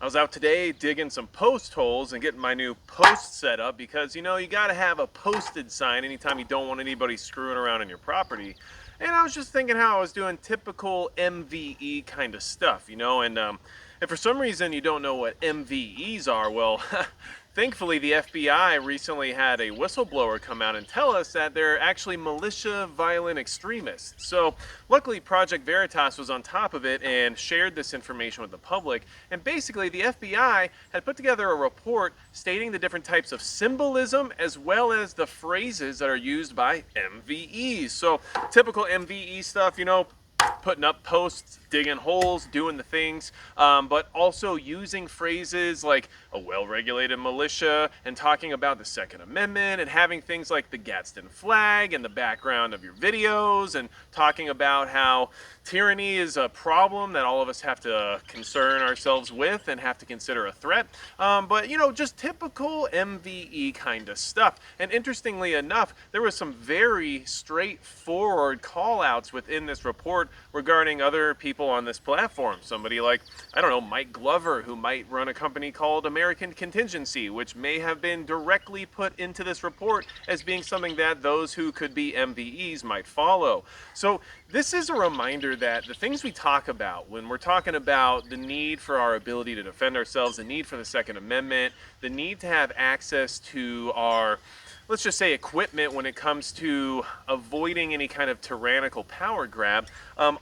I was out today digging some post holes and getting my new post set up because, you got to have a posted sign anytime you don't want anybody screwing around on your property. And I was just thinking how I was doing typical MVE kind of stuff, and for some reason you don't know what MVEs are, well, thankfully the FBI recently had a whistleblower come out and tell us that they're actually militia violent extremists. So luckily Project Veritas was on top of it and shared this information with the public. And basically the FBI had put together a report stating the different types of symbolism as well as the phrases that are used by MVEs. So typical MVE stuff, putting up posts, digging holes, doing the things, but also using phrases like a well-regulated militia and talking about the Second Amendment and having things like the Gadsden flag in the background of your videos and talking about how tyranny is a problem that all of us have to concern ourselves with and have to consider a threat. But, just typical MVE kind of stuff. And interestingly enough, there was some very straightforward call-outs within this report regarding other people on this platform. Somebody like, I don't know, Mike Glover, who might run a company called American Contingency, which may have been directly put into this report as being something that those who could be MVEs might follow. So this is a reminder that the things we talk about when we're talking about the need for our ability to defend ourselves, the need for the Second Amendment, the need to have access to our, let's just say, equipment when it comes to avoiding any kind of tyrannical power grab,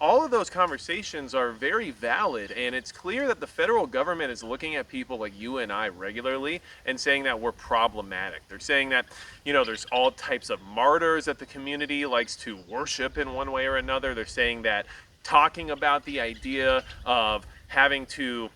all of those conversations are very valid, and it's clear that the federal government is looking at people like you and I regularly and saying that we're problematic. They're saying that, there's all types of martyrs that the community likes to worship in one way or another. They're saying that talking about the idea of having to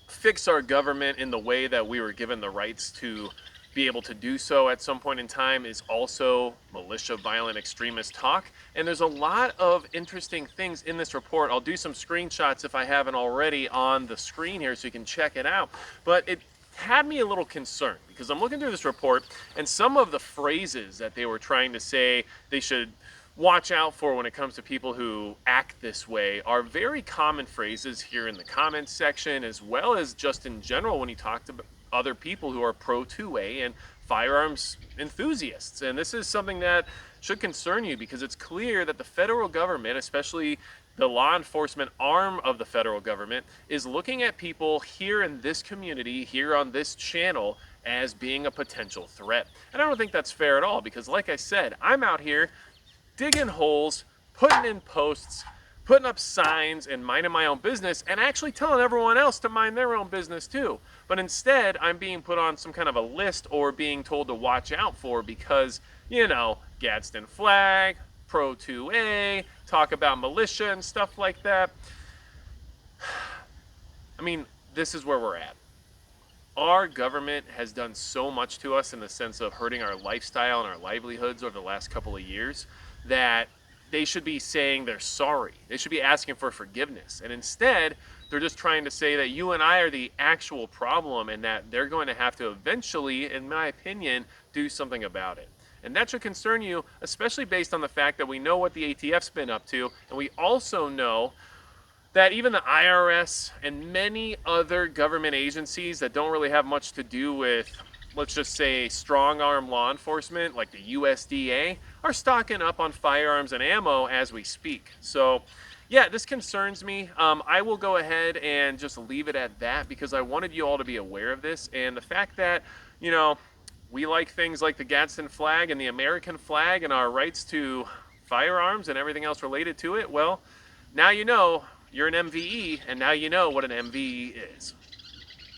fix our government in the way that we were given the rights to be able to do so at some point in time is also militia violent extremist talk. And there's a lot of interesting things in this report. I'll do some screenshots if I haven't already on the screen here so you can check it out. But it had me a little concerned because I'm looking through this report and some of the phrases that they were trying to say they should watch out for when it comes to people who act this way are very common phrases here in the comments section, as well as just in general when you talk to other people who are pro 2A and firearms enthusiasts. And this is something that should concern you because it's clear that the federal government, especially the law enforcement arm of the federal government, is looking at people here in this community, here on this channel, as being a potential threat. And I don't think that's fair at all because, like I said, I'm out here digging holes, putting in posts, putting up signs and minding my own business and actually telling everyone else to mind their own business too. But instead, I'm being put on some kind of a list or being told to watch out for because, Gadsden flag, Pro 2A, talk about militia and stuff like that. I mean, this is where we're at. Our government has done so much to us in the sense of hurting our lifestyle and our livelihoods over the last couple of years that they should be saying they're sorry. They should be asking for forgiveness. And instead, they're just trying to say that you and I are the actual problem and that they're going to have to eventually, in my opinion, do something about it. And that should concern you, especially based on the fact that we know what the ATF's been up to, and we also know that even the IRS and many other government agencies that don't really have much to do with, let's just say, strong arm law enforcement, like the USDA, are stocking up on firearms and ammo as we speak. So yeah, this concerns me. I will go ahead and just leave it at that because I wanted you all to be aware of this. And the fact that, we like things like the Gadsden flag and the American flag and our rights to firearms and everything else related to it, well, now you know you're an MVE, and now you know what an MVE is.